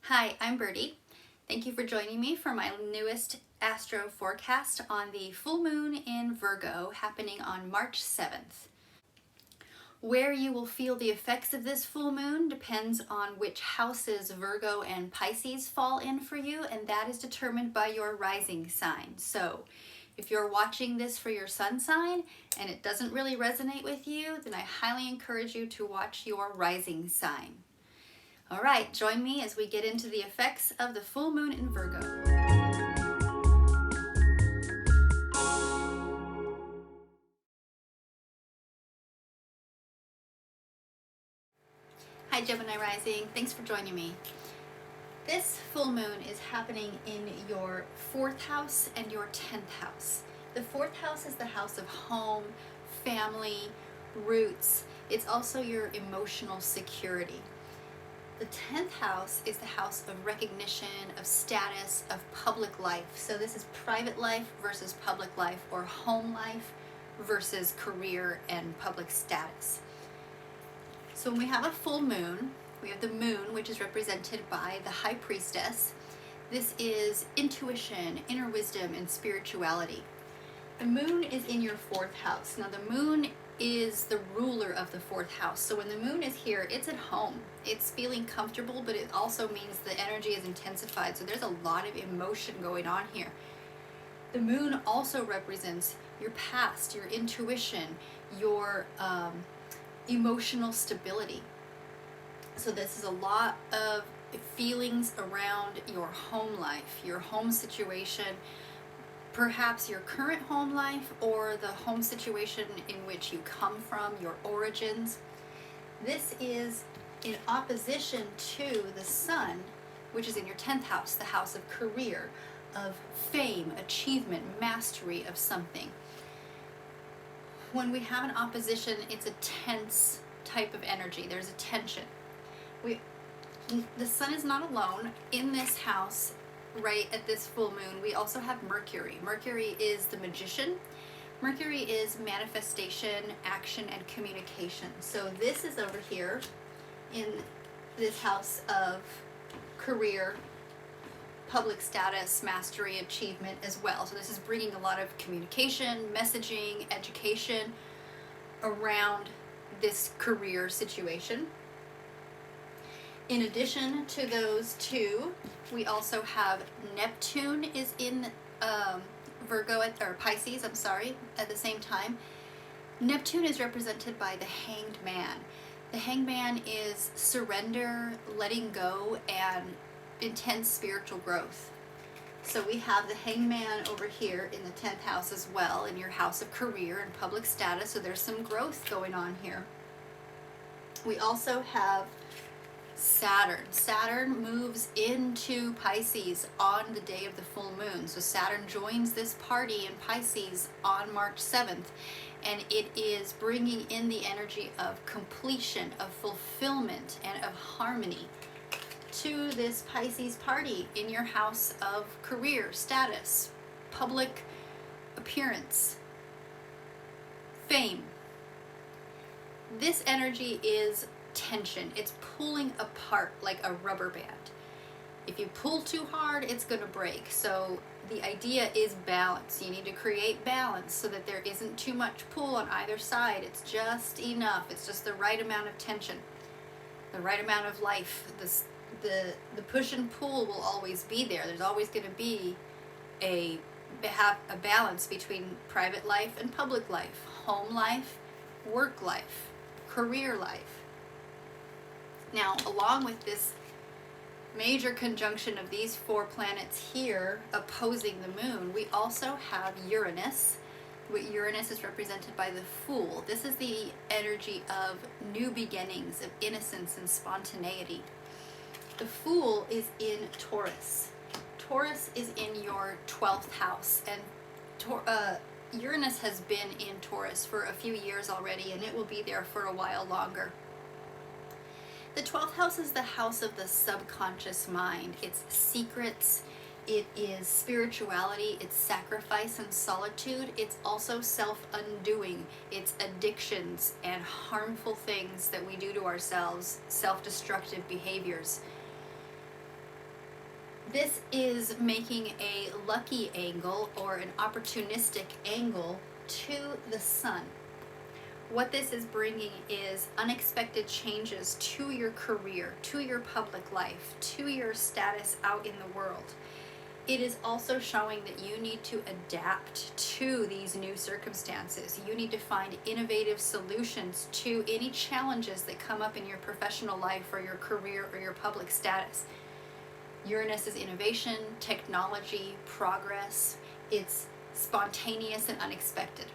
Hi, I'm Birdie. Thank you for joining me for my newest astro forecast on the full moon in Virgo happening on March 7th. Where you will feel the effects of this full moon depends on which houses Virgo and Pisces fall in for you, and that is determined by your rising sign. So if you're watching this for your sun sign and it doesn't really resonate with you, then I highly encourage you to watch your rising sign. All right, join me as we get into the effects of the full moon in Virgo. Hi, Gemini rising. Thanks for joining me. This full moon is happening in your 4th house and your 10th house. The 4th house is the house of home, family, roots. It's also your emotional security. The 10th house is the house of recognition, of status, of public life. So this is private life versus public life, or home life versus career and public status. So when we have a full moon, we have the moon, which is represented by the high priestess. This is intuition, inner wisdom, and spirituality. The moon is in your 4th house. Now the moon is the ruler of the 4th house. So when the moon is here, it's at home. It's feeling comfortable, but it also means the energy is intensified. So there's a lot of emotion going on here. The moon also represents your past, your intuition, your emotional stability. So this is a lot of feelings around your home life, your home situation, perhaps your current home life or the home situation in which you come from, your origins. This is in opposition to the sun, which is in your 10th house, the house of career, of fame, achievement, mastery of something. When we have an opposition, it's a tense type of energy. There's a tension. The sun is not alone in this house. Right at this full moon, we also have Mercury. Mercury is the magician. Mercury is manifestation, action, and communication. So this is over here in this house of career, public status, mastery, achievement as well. So this is bringing a lot of communication, messaging, education around this career situation. In addition to those two, we also have Neptune is in Virgo, or Pisces, at the same time. Neptune is represented by the Hanged Man. The Hanged Man is surrender, letting go, and intense spiritual growth. So we have the Hanged Man over here in the 10th house as well, in your house of career and public status, so there's some growth going on here. We also have Saturn. Saturn moves into Pisces on the day of the full moon. So Saturn joins this party in Pisces on March 7th, and it is bringing in the energy of completion, of fulfillment, and of harmony to this Pisces party in your house of career, status, public appearance, fame. This energy is tension. It's pulling apart like a rubber band. If you pull too hard, it's going to break. So the idea is balance. You need to create balance so that there isn't too much pull on either side. It's just enough. It's just the right amount of tension, the right amount of life. The push and pull will always be there. There's always going to be a balance between private life and public life, home life, work life, career life. Now, along with this major conjunction of these 4 planets here opposing the moon, we also have Uranus. Uranus is represented by the Fool. This is the energy of new beginnings, of innocence and spontaneity. The Fool is in Taurus. Taurus is in your 12th house, and Uranus has been in Taurus for a few years already, and it will be there for a while longer. The 12th house is the house of the subconscious mind. It's secrets, it is spirituality, it's sacrifice and solitude. It's also self-undoing. It's addictions and harmful things that we do to ourselves, self-destructive behaviors. This is making a lucky angle or an opportunistic angle to the sun. What this is bringing is unexpected changes to your career, to your public life, to your status out in the world. It is also showing that you need to adapt to these new circumstances. You need to find innovative solutions to any challenges that come up in your professional life or your career or your public status. Uranus is innovation, technology, progress. It's spontaneous and unexpected.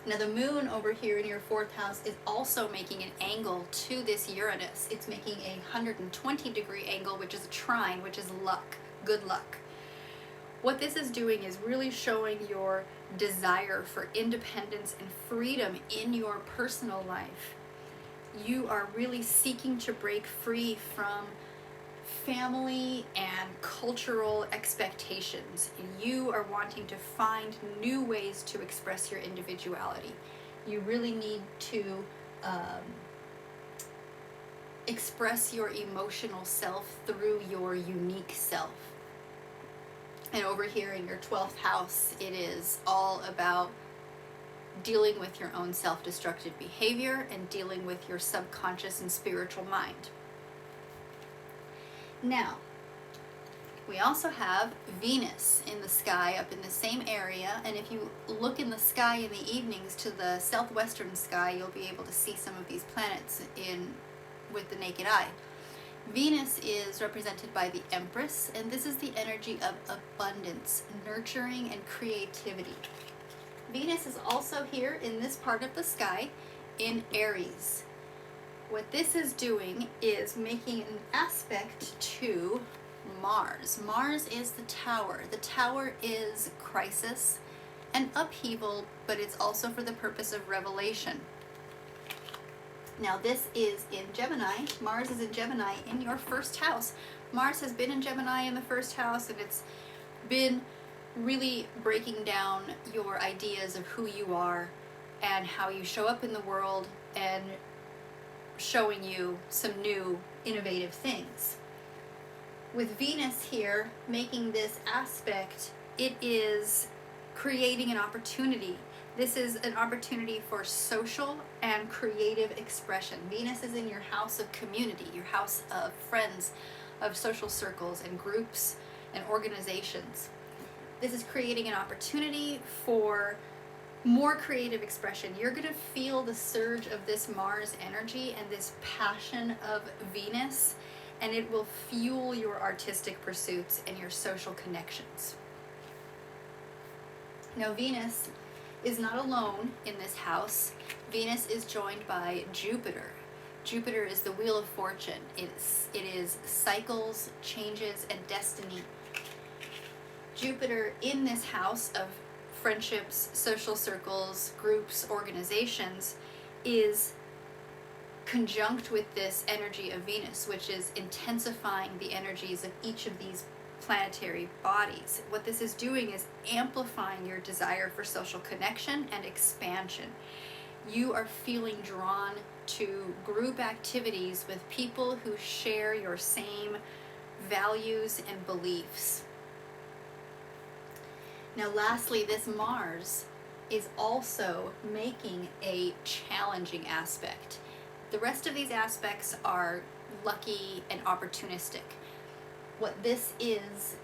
Now the moon over here in your fourth house is also making an angle to this Uranus. It's making a 120-degree angle, which is a trine, which is luck, good luck. What this is doing is really showing your desire for independence and freedom in your personal life. You are really seeking to break free from family and cultural expectations. You are wanting to find new ways to express your individuality. You really need to express your emotional self through your unique self. And over here in your 12th house, it is all about dealing with your own self-destructive behavior and dealing with your subconscious and spiritual mind. Now, we also have Venus in the sky up in the same area, and if you look in the sky in the evenings to the southwestern sky, you'll be able to see some of these planets with the naked eye. Venus is represented by the Empress, and this is the energy of abundance, nurturing, and creativity. Venus is also here in this part of the sky in Aries. What this is doing is making an aspect to Mars. Mars is the tower. The tower is crisis and upheaval, but it's also for the purpose of revelation. Now this is in Gemini. Mars is in Gemini in your first house. Mars has been in Gemini in the first house, and it's been really breaking down your ideas of who you are and how you show up in the world and showing you some new innovative things. With Venus here making this aspect, it is creating an opportunity. This is an opportunity for social and creative expression. Venus is in your house of community, your house of friends, of social circles and groups and organizations. This is creating an opportunity for more creative expression. You're going to feel the surge of this Mars energy and this passion of Venus, and it will fuel your artistic pursuits and your social connections. Now Venus is not alone in this house. Venus is joined by Jupiter. Jupiter is the wheel of fortune. It is cycles, changes, and destiny. Jupiter in this house of friendships, social circles, groups, organizations is conjunct with this energy of Venus, which is intensifying the energies of each of these planetary bodies. What this is doing is amplifying your desire for social connection and expansion. You are feeling drawn to group activities with people who share your same values and beliefs. Now lastly, this Mars is also making a challenging aspect. The rest of these aspects are lucky and opportunistic. What this is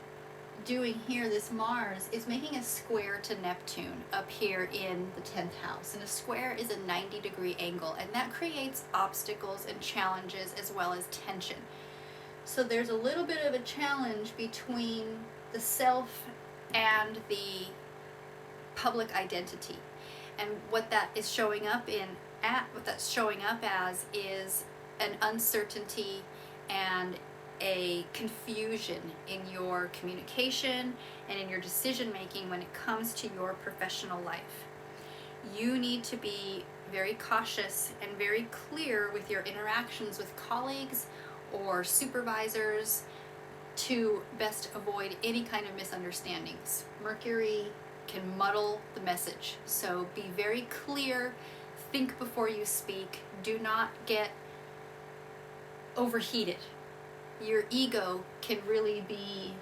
doing here, this Mars, is making a square to Neptune up here in the 10th house. And a square is a 90-degree angle, and that creates obstacles and challenges as well as tension. So there's a little bit of a challenge between the self and the public identity. And what that is showing up as is an uncertainty and a confusion in your communication and in your decision making when it comes to your professional life. You need to be very cautious and very clear with your interactions with colleagues or supervisors to best avoid any kind of misunderstandings. Mercury can muddle the message, so be very clear, think before you speak, do not get overheated. your ego can really be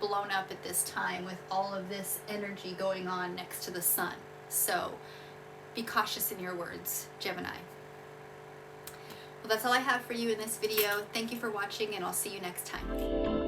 blown up at this time with all of this energy going on next to the sun. So be cautious in your words, Gemini. Well, that's all I have for you in this video. Thank you for watching, and I'll see you next time.